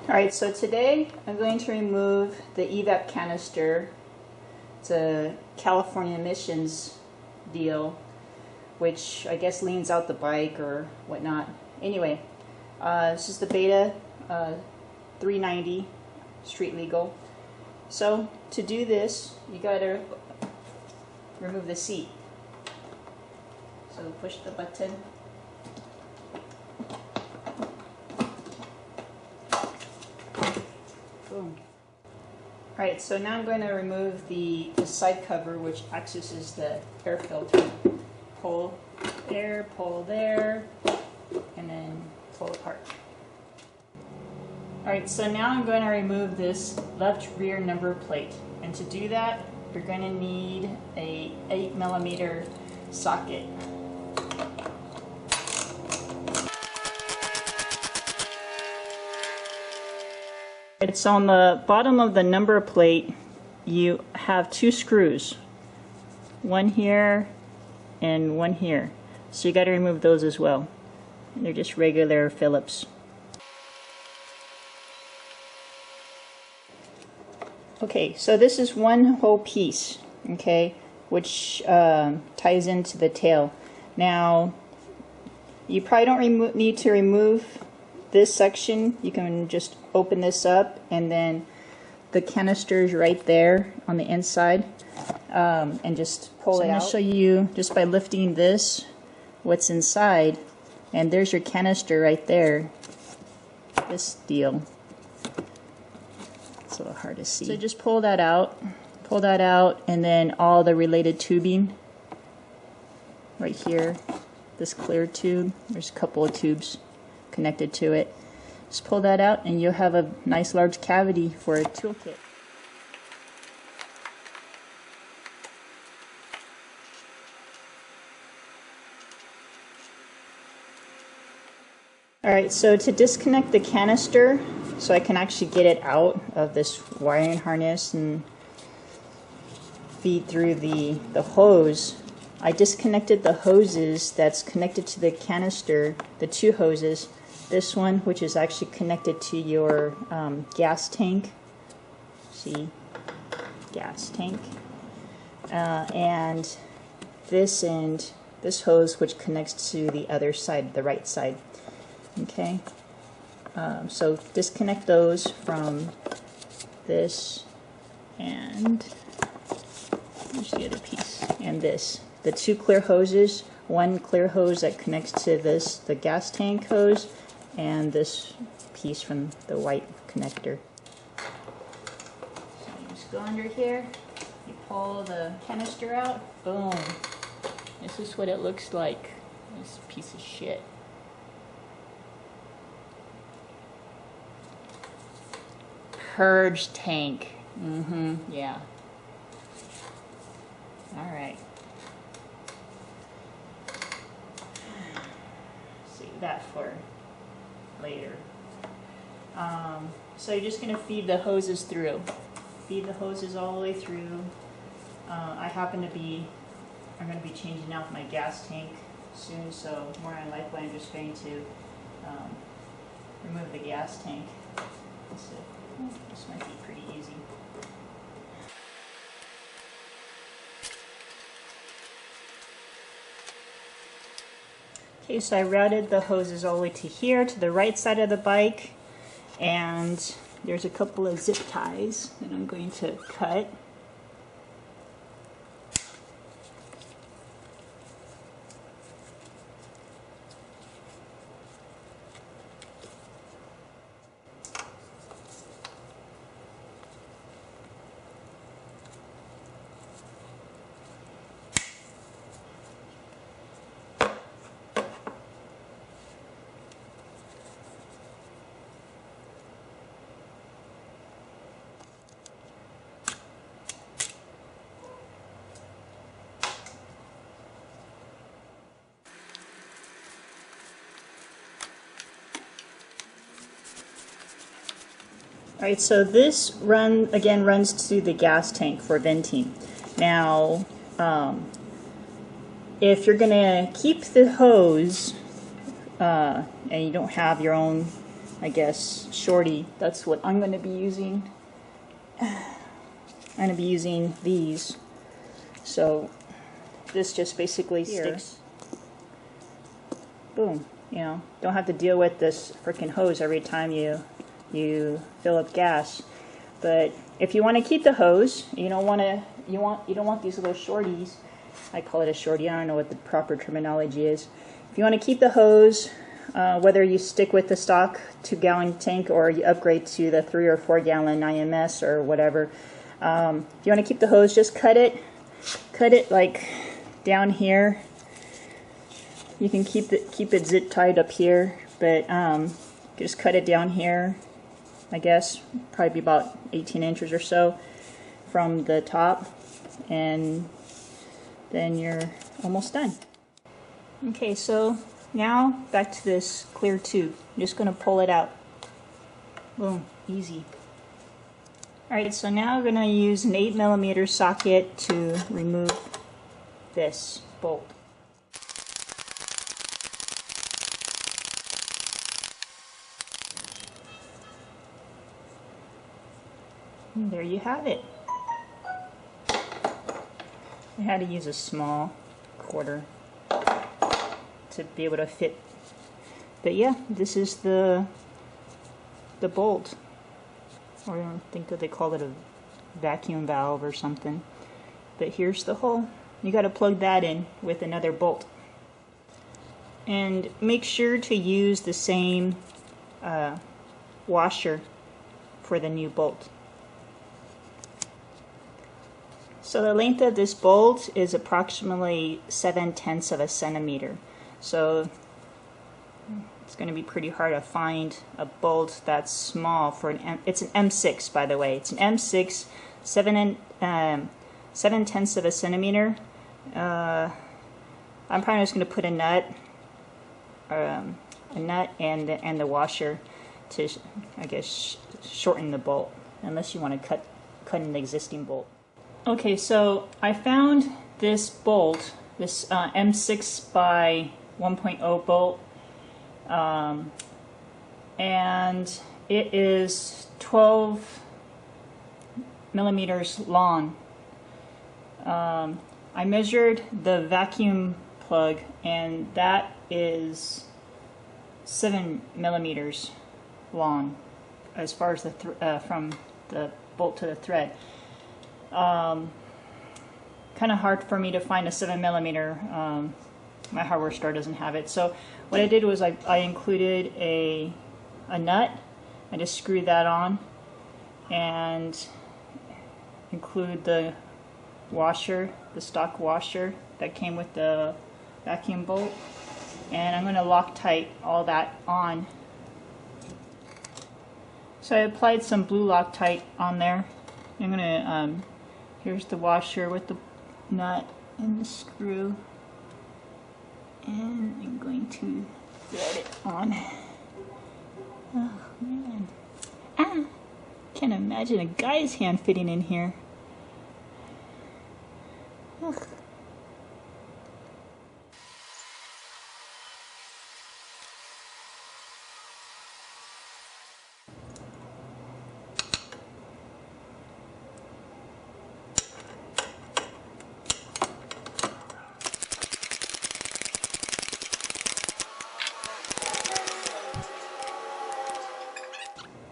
Alright, so today I'm going to remove the EVAP canister. It's a California emissions deal, which I guess leans out the bike or whatnot. Anyway, this is the Beta 390 street legal. So to do this, you gotta remove the seat. So push the button. Boom. Alright, so now I'm going to remove the side cover, which accesses the air filter. Pull there, and then pull apart. Alright, so now I'm going to remove this left rear number plate. And to do that, you're going to need a 8mm socket. It's on the bottom of the number plate. You have two screws, one here and one here, so you got to remove those as well. They're just regular Phillips. Okay, so this is one whole piece, okay, which ties into the tail. Now you probably don't need to remove this section. You can just open this up, and then the canister is right there on the inside, and just pull it out. I'm going to show you just by lifting this what's inside, and there's your canister right there. This deal. It's a little hard to see. So just pull that out, and then all the related tubing right here. This clear tube. There's a couple of tubes connected to it. Just pull that out and you'll have a nice large cavity for a toolkit. Alright, so to disconnect the canister, so I can actually get it out of this wiring harness and feed through the hose, I disconnected the hoses that's connected to the canister, the two hoses. This one, which is actually connected to your gas tank. See, gas tank. And this end, this hose, which connects to the other side, the right side. Okay. So disconnect those from this, and here's the other piece, and this. The two clear hoses, one clear hose that connects to this, the gas tank hose, and this piece from the white connector. So you just go under here, you pull the canister out, boom. This is what it looks like. This piece of shit. Purge tank. Yeah. Alright. Save that for later. So you're just going to feed the hoses through. Feed the hoses all the way through. I'm going to be changing out my gas tank soon, so more than likely I'm just going to remove the gas tank. So, this might be pretty easy. Okay, so I routed the hoses all the way to here, to the right side of the bike, and there's a couple of zip ties that I'm going to cut. Alright, so this runs to the gas tank for venting. Now, if you're going to keep the hose and you don't have your own I guess, shorty. That's what I'm going to be using. I'm going to be using these. So this just basically sticks. Boom. You know, don't have to deal with this freaking hose every time you fill up gas. But if you want to keep the hose, you don't want these little shorties. I call it a shorty. I don't know what the proper terminology is. If you want to keep the hose, whether you stick with the stock 2-gallon tank or you upgrade to the 3 or 4 gallon IMS or whatever, if you want to keep the hose, just cut it like down here. You can keep it zip tied up here, but just cut it down here. I guess probably be about 18 inches or so from the top, and then you're almost done. Okay, so now back to this clear tube. I'm just going to pull it out. Boom, easy. Alright, so now we're going to use an 8mm socket to remove this bolt. And there you have it. I had to use a small quarter to be able to fit. But yeah, this is the bolt. Or I think that they call it a vacuum valve or something. But here's the hole. You got to plug that in with another bolt. And make sure to use the same washer for the new bolt. So the length of this bolt is approximately 7/10 of a centimeter. So it's going to be pretty hard to find a bolt that's small for it's an M6, by the way. It's an M6, 7/10 of a centimeter. I'm probably just going to put a nut and the washer to, I guess, shorten the bolt, unless you want to cut an existing bolt. Okay, so I found this bolt, this M6 by 1.0 bolt, and it is 12 millimeters long. I measured the vacuum plug, and that is 7 millimeters long as far as the from the bolt to the thread. Kind of hard for me to find a 7mm. My hardware store doesn't have it. So what I did was I included a nut. I just screwed that on and include the washer, the stock washer that came with the vacuum bolt. And I'm going to Loctite all that on. So I applied some blue Loctite on there. I'm going to here's the washer with the nut and the screw, and I'm going to thread it on. Oh man, can't imagine a guy's hand fitting in here. Ugh.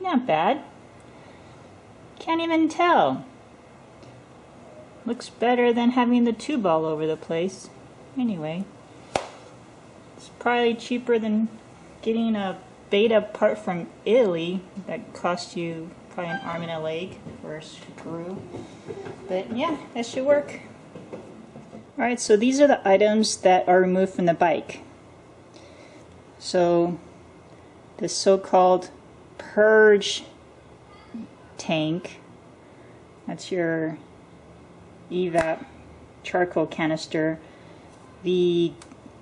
Not bad. Can't even tell. Looks better than having the tube all over the place. Anyway, it's probably cheaper than getting a beta part from Italy that cost you probably an arm and a leg for a screw. But yeah, that should work. Alright, so these are the items that are removed from the bike. So the so-called purge tank, that's your EVAP charcoal canister, the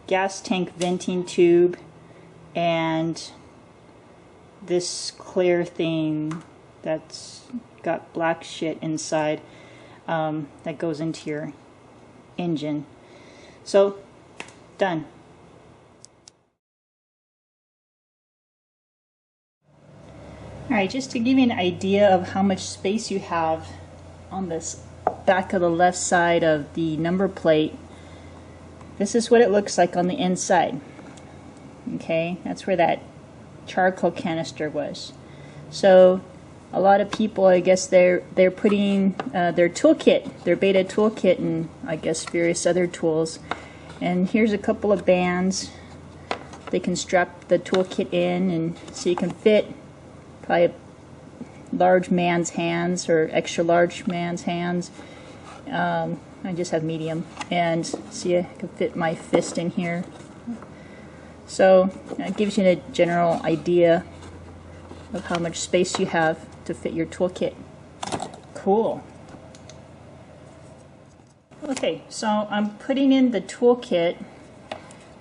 gas tank venting tube, and this clear thing that's got black shit inside that goes into your engine. So, done. Alright, just to give you an idea of how much space you have on this back of the left side of the number plate, this is what it looks like on the inside. Okay, that's where that charcoal canister was. So a lot of people, I guess they're putting their toolkit, their beta toolkit, and I guess various other tools. And here's a couple of bands. They can strap the toolkit in, and so you can fit probably a large man's hands or extra large man's hands. I just have medium, and see, I can fit my fist in here. So it gives you a general idea of how much space you have to fit your toolkit. Cool. Okay, so I'm putting in the toolkit,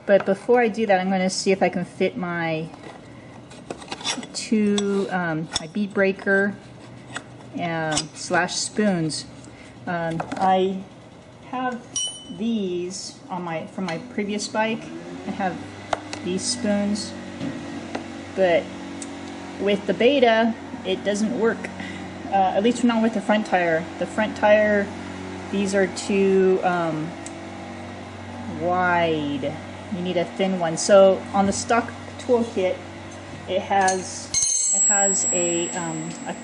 but before I do that, I'm going to see if I can fit my my bead breaker slash spoons. I have these on from my previous bike. I have these spoons, but with the beta it doesn't work, at least not with the front tire. The front tire, these are too wide. You need a thin one. So on the stock toolkit, it has a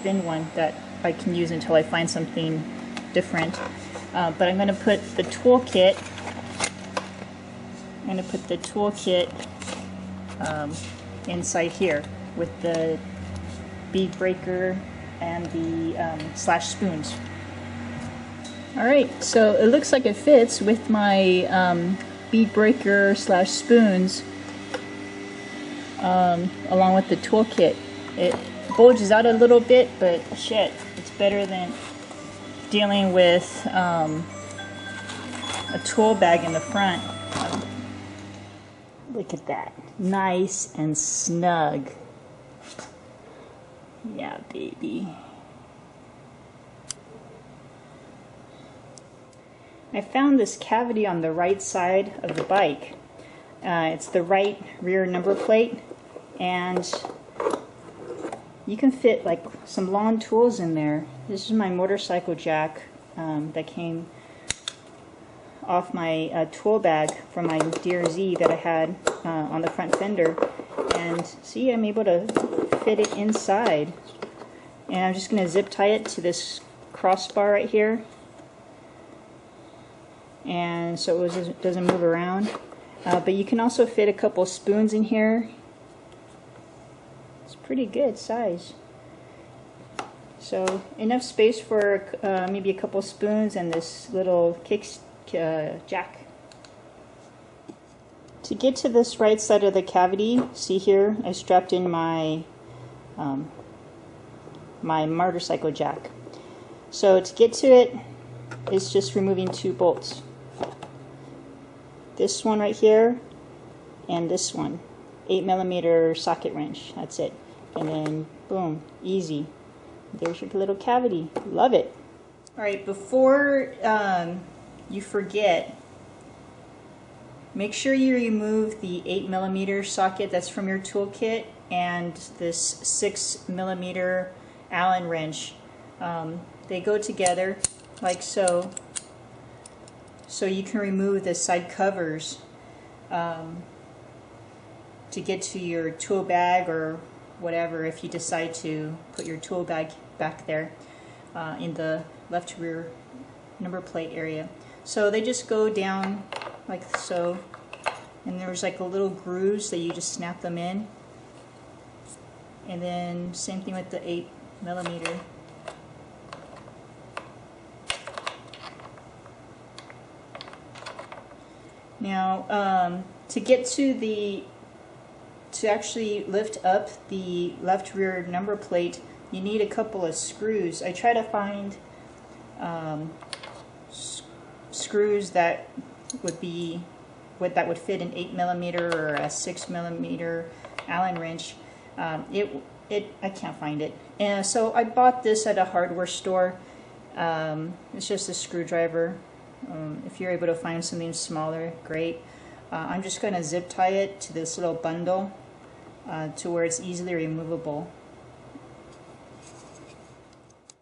thin one that I can use until I find something different. But I'm going to put the toolkit. Inside here with the bead breaker and the slash spoons. Alright, so it looks like it fits with my bead breaker slash spoons along with the toolkit. It bulges out a little bit, but shit, it's better than dealing with a tool bag in the front. Look at that. Nice and snug. Yeah, baby. I found this cavity on the right side of the bike. It's the right rear number plate, and you can fit like some lawn tools in there. This is my motorcycle jack that came off my tool bag from my Deer Z that I had on the front fender, and see, I'm able to fit it inside. And I'm just going to zip tie it to this crossbar right here, and so it doesn't move around. But you can also fit a couple spoons in here. It's pretty good size. So enough space for maybe a couple spoons and this little jack. To get to this right side of the cavity, see here, I strapped in my my motorcycle jack. So to get to it, it's just removing two bolts. This one right here and this one. 8mm socket wrench. That's it. And then boom, easy. There's your little cavity. Love it. Alright, before you forget, make sure you remove the 8mm socket that's from your toolkit and this 6mm Allen wrench. They go together like so. So you can remove the side covers to get to your tool bag or whatever, if you decide to put your tool bag back there in the left rear number plate area. So they just go down like so, and there's like a little grooves that you just snap them in, and then same thing with the 8mm. Now to get to actually lift up the left rear number plate, you need a couple of screws. I try to find screws that would fit an 8mm or a 6mm Allen wrench. I can't find it, and so I bought this at a hardware store. It's just a screwdriver. If you're able to find something smaller, great. I'm just going to zip tie it to this little bundle to where it's easily removable.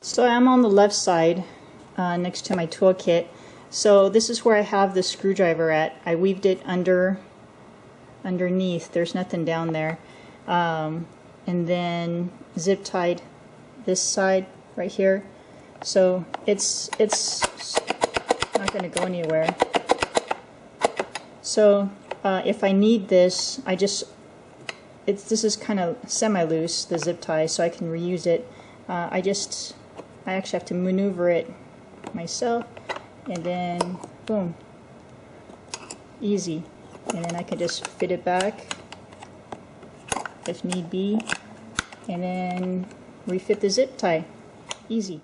So I'm on the left side next to my toolkit. So this is where I have the screwdriver at. I weaved it underneath. There's nothing down there. And then zip tied this side right here. So it's not going to go anywhere. So if I need this, this is kind of semi-loose, the zip tie, so I can reuse it. I actually have to maneuver it myself, and then boom, easy. And then I can just fit it back if need be, and then refit the zip tie. Easy.